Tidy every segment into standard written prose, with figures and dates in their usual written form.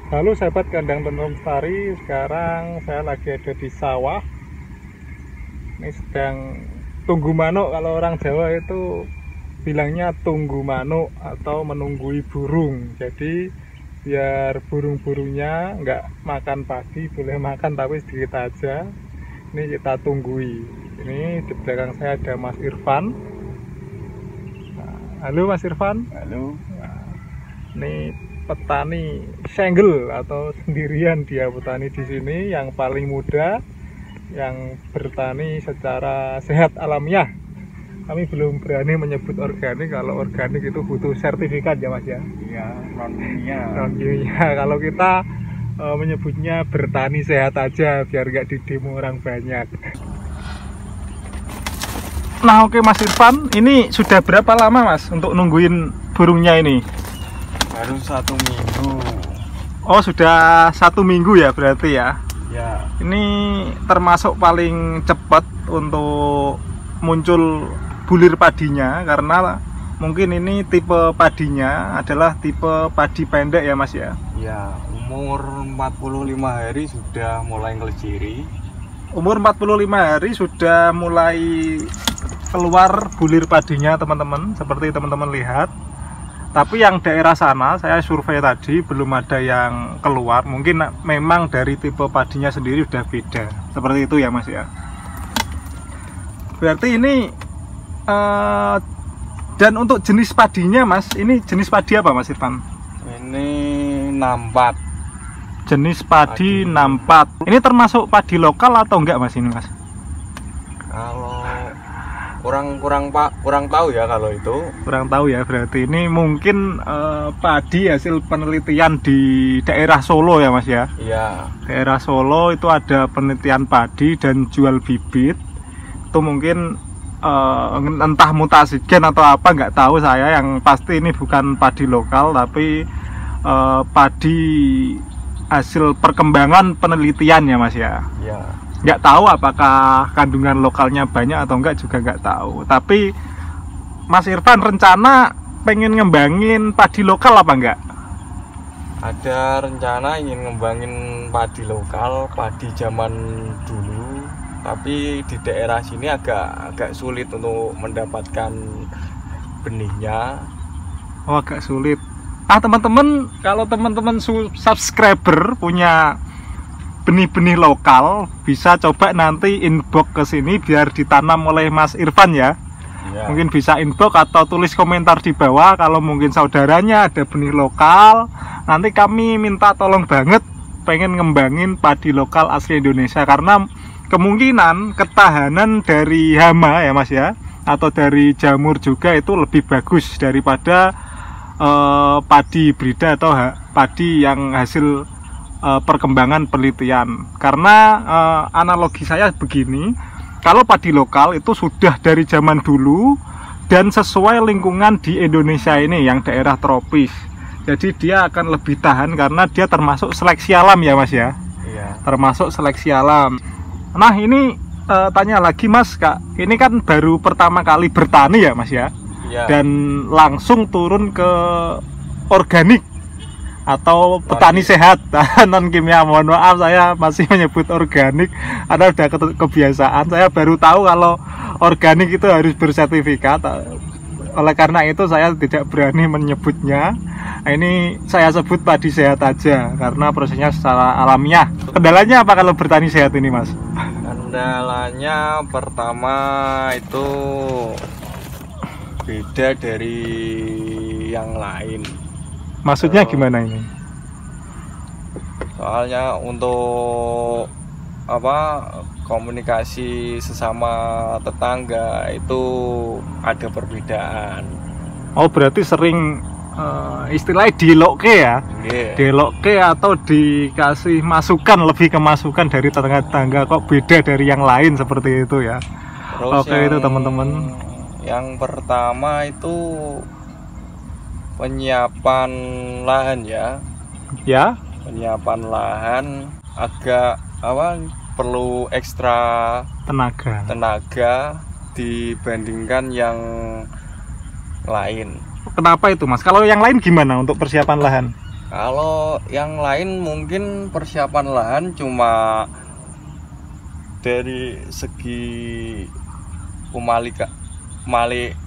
Halo sahabat kandang tenun lestari, sekarang saya lagi ada di sawah. Ini sedang tunggu manuk, kalau orang Jawa itu bilangnya tunggu manuk atau menunggui burung. Jadi biar burung-burungnya nggak makan padi, boleh makan tapi sedikit aja. Ini kita tunggui. Ini di belakang saya ada Mas Irfan. Nah, halo Mas Irfan. Halo. Nah, ini petani single atau sendirian, dia petani di sini yang paling muda yang bertani secara sehat alamiah. Kami belum berani menyebut organik, kalau organik itu butuh sertifikat ya Mas ya. Iya, non kimia. Non kimia. Kalau kita menyebutnya bertani sehat aja biar nggak didemo orang banyak. Nah oke Mas Irfan, ini sudah berapa lama Mas untuk nungguin burungnya ini? Baru 1 minggu. Oh sudah 1 minggu ya berarti ya. Ya. Ini termasuk paling cepat untuk muncul bulir padinya, karena mungkin ini tipe padinya adalah tipe padi pendek ya Mas ya. Ya, umur 45 hari sudah mulai ngeleciri. Umur 45 hari sudah mulai keluar bulir padinya teman-teman, seperti teman-teman lihat. Tapi yang daerah sana saya survei tadi belum ada yang keluar. Mungkin memang dari tipe padinya sendiri sudah beda. Seperti itu ya Mas ya. Berarti ini dan untuk jenis padinya Mas, ini jenis padi apa Mas Irfan? Ini nampat. Jenis padi nampat. Ini termasuk padi lokal atau enggak Mas ini Mas? Kalau kurang tahu ya kalau itu. Kurang tahu ya, berarti ini mungkin padi hasil penelitian di daerah Solo ya Mas ya. Iya. Daerah Solo itu ada penelitian padi dan jual bibit. Itu mungkin entah mutasi gen atau apa nggak tahu saya. Yang pasti ini bukan padi lokal tapi padi hasil perkembangan penelitian ya Mas ya. Iya. Nggak tahu apakah kandungan lokalnya banyak atau enggak juga nggak tahu. Tapi Mas Irfan rencana pengen ngembangin padi lokal apa enggak? Ada rencana ingin ngembangin padi lokal, padi zaman dulu. Tapi di daerah sini agak sulit untuk mendapatkan benihnya. Oh agak sulit. Teman-teman, kalau teman-teman subscriber punya benih-benih lokal, bisa coba nanti inbox ke sini biar ditanam oleh Mas Irfan ya. Ya. Mungkin bisa inbox atau tulis komentar di bawah kalau mungkin saudaranya ada benih lokal. Nanti kami minta tolong banget pengen ngembangin padi lokal asli Indonesia, karena kemungkinan ketahanan dari hama ya Mas ya, atau dari jamur juga itu lebih bagus daripada padi hibrida atau padi yang hasil perkembangan penelitian. Karena analogi saya begini, kalau padi lokal itu sudah dari zaman dulu dan sesuai lingkungan di Indonesia ini yang daerah tropis, jadi dia akan lebih tahan karena dia termasuk seleksi alam ya Mas ya. Iya. Termasuk seleksi alam. Nah ini tanya lagi Mas Kak, ini kan baru pertama kali bertani ya Mas ya. Iya. Dan langsung turun ke organik atau petani sehat non kimia. Mohon maaf saya masih menyebut organik, ada udah kebiasaan. Saya baru tahu kalau organik itu harus bersertifikat. Oleh karena itu saya tidak berani menyebutnya. Nah, ini saya sebut padi sehat aja karena prosesnya secara alamiah. Kendalanya apa kalau bertani sehat ini Mas? Kendalanya pertama itu beda dari yang lain. Maksudnya gimana ini? Soalnya untuk komunikasi sesama tetangga itu ada perbedaan. Oh berarti sering istilahnya dilokke ya? Yeah. Dilokke atau dikasih masukan, lebih ke masukan dari tetangga-tetangga, kok beda dari yang lain seperti itu ya. Terus oke itu teman-teman. Yang pertama itu penyiapan lahan ya. Ya. Penyiapan lahan agak perlu ekstra tenaga dibandingkan yang lain. Kenapa itu Mas? Kalau yang lain gimana untuk persiapan lahan? Kalau yang lain mungkin persiapan lahan cuma dari segi malik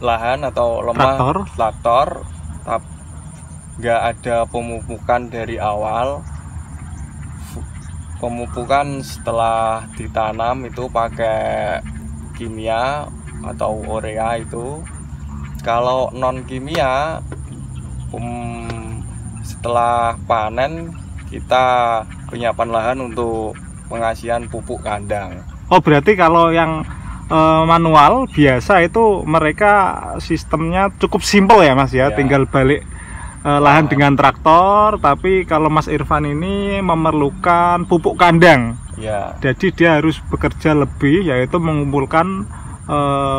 lahan atau lemah traktor, tapi nggak ada pemupukan dari awal. Pemupukan setelah ditanam itu pakai kimia atau urea itu. Kalau non kimia, setelah panen kita penyiapan lahan untuk pengasihan pupuk kandang. Oh, berarti kalau yang manual biasa itu mereka sistemnya cukup simpel ya Mas ya, tinggal balik lahan dengan traktor. Tapi kalau Mas Irfan ini memerlukan pupuk kandang ya, jadi dia harus bekerja lebih, yaitu mengumpulkan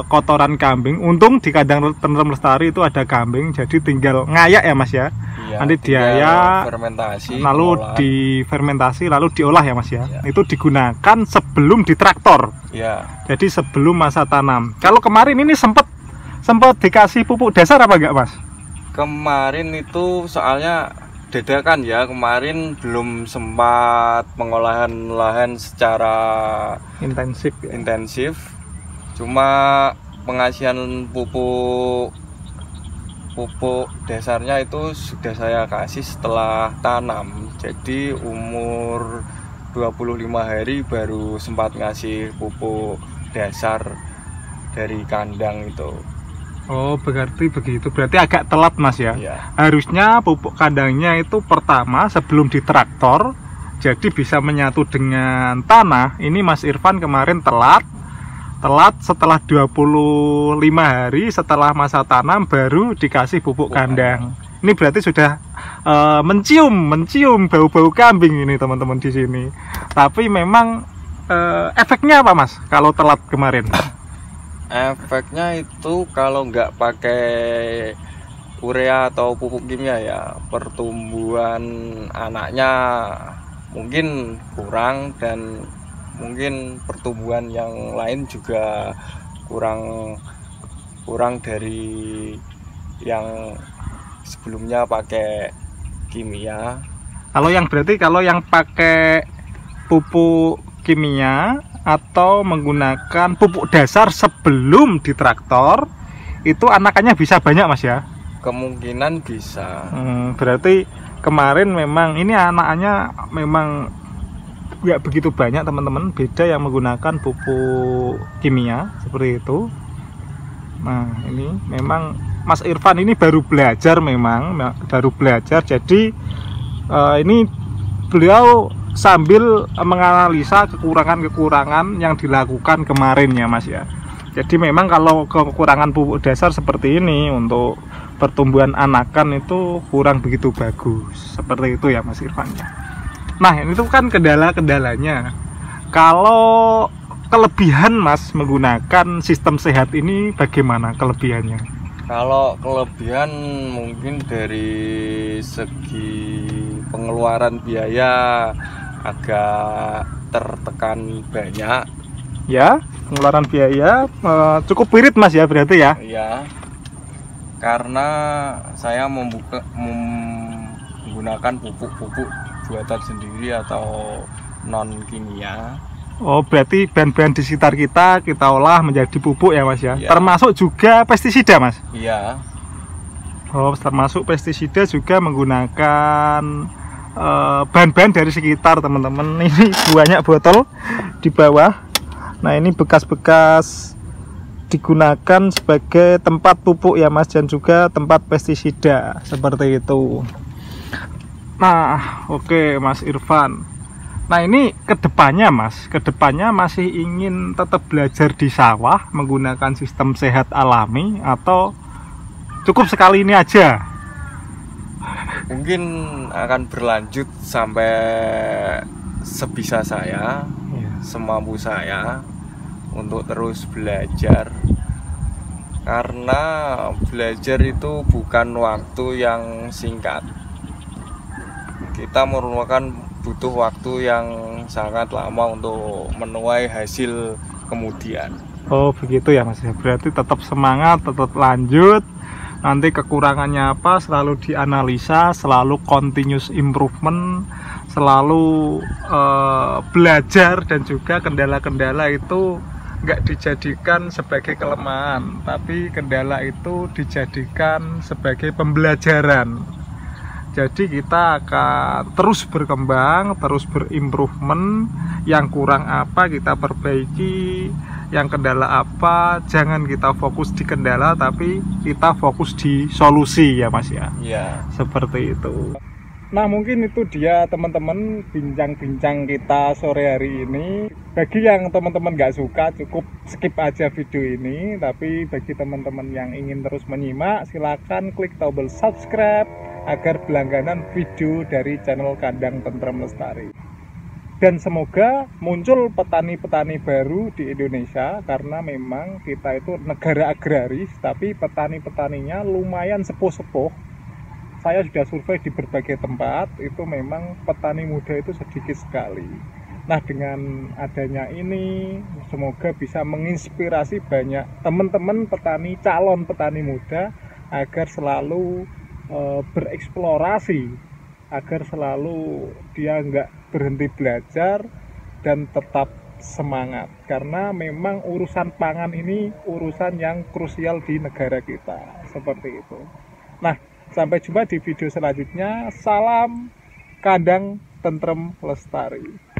kotoran kambing. Untung di kandang Tentrem Lestari itu ada kambing, jadi tinggal ngayak ya Mas ya. Nanti diayak, lalu difermentasi, lalu diolah ya Mas ya. Itu digunakan sebelum ditraktor. Jadi sebelum masa tanam. Kalau kemarin ini sempat dikasih pupuk dasar apa enggak Mas? Kemarin itu soalnya dadakan ya, kemarin belum sempat pengolahan lahan secara intensif. Cuma pengasihan pupuk dasarnya itu sudah saya kasih setelah tanam. Jadi umur 25 hari baru sempat ngasih pupuk dasar dari kandang itu. Oh, berarti begitu. Berarti agak telat Mas ya. Harusnya pupuk kandangnya itu pertama sebelum ditraktor, jadi bisa menyatu dengan tanah. Ini Mas Irfan kemarin telat setelah 25 hari setelah masa tanam baru dikasih pupuk kandang. Ini berarti sudah mencium bau-bau kambing ini teman-teman di sini. Tapi memang efeknya apa Mas kalau telat kemarin? Efeknya itu kalau nggak pakai urea atau pupuk kimia ya, pertumbuhan anaknya mungkin kurang, dan mungkin pertumbuhan yang lain juga kurang dari yang sebelumnya pakai kimia. Kalau yang pakai pupuk kimia atau menggunakan pupuk dasar sebelum ditraktor, itu anakannya bisa banyak Mas ya? Kemungkinan bisa. Berarti kemarin memang ini anakannya memang nggak begitu banyak teman-teman, beda yang menggunakan pupuk kimia seperti itu. Nah, ini memang Mas Irfan ini baru belajar, jadi ini beliau sambil menganalisa kekurangan yang dilakukan kemarin ya Mas ya. Jadi memang kalau kekurangan pupuk dasar seperti ini untuk pertumbuhan anakan itu kurang begitu bagus, seperti itu ya Mas Irfan ya. Nah, ini tuh kan kendala-kendalanya. Kalau kelebihan Mas menggunakan sistem sehat ini bagaimana kelebihannya? Kalau kelebihan mungkin dari segi pengeluaran biaya agak tertekan banyak. Ya, pengeluaran biaya cukup irit Mas ya berarti ya? Iya. Karena saya menggunakan pupuk buatan sendiri atau non kimia. Oh, berarti bahan-bahan di sekitar kita olah menjadi pupuk ya Mas ya? Termasuk juga pestisida Mas? Iya. Oh, termasuk pestisida juga menggunakan bahan-bahan dari sekitar teman-teman. Ini banyak botol di bawah. Nah, ini bekas-bekas digunakan sebagai tempat pupuk ya Mas, dan juga tempat pestisida seperti itu. Nah, oke Mas Irfan. Nah, ini kedepannya masih ingin tetap belajar di sawah menggunakan sistem sehat alami, atau cukup sekali ini aja? Mungkin akan berlanjut sampai sebisa saya, semampu saya untuk terus belajar. Karena belajar itu bukan waktu yang singkat. Kita butuh waktu yang sangat lama untuk menuai hasil kemudian. Oh begitu ya Mas, berarti tetap semangat, tetap lanjut, nanti kekurangannya apa selalu dianalisa, selalu continuous improvement, selalu belajar, dan juga kendala-kendala itu nggak dijadikan sebagai kelemahan, tapi kendala itu dijadikan sebagai pembelajaran. Jadi kita akan terus berkembang, terus berimprovement. Yang kurang apa kita perbaiki, yang kendala apa jangan kita fokus di kendala, tapi kita fokus di solusi ya Mas ya. Iya. Seperti itu. Nah mungkin itu dia teman-teman bincang-bincang kita sore hari ini. Bagi yang teman-teman nggak suka cukup skip aja video ini, tapi bagi teman-teman yang ingin terus menyimak silakan klik tombol subscribe agar berlangganan video dari channel Kandang Tentrem Lestari. Dan semoga muncul petani-petani baru di Indonesia, karena memang kita itu negara agraris tapi petani-petaninya lumayan sepuh-sepuh. Saya sudah survei di berbagai tempat, itu memang petani muda itu sedikit sekali. Nah dengan adanya ini semoga bisa menginspirasi banyak teman-teman petani, calon petani muda agar selalu bereksplorasi, agar selalu dia nggak berhenti belajar dan tetap semangat, karena memang urusan pangan ini urusan yang krusial di negara kita, seperti itu. Nah sampai jumpa di video selanjutnya. Salam Kandang Tentrem Lestari.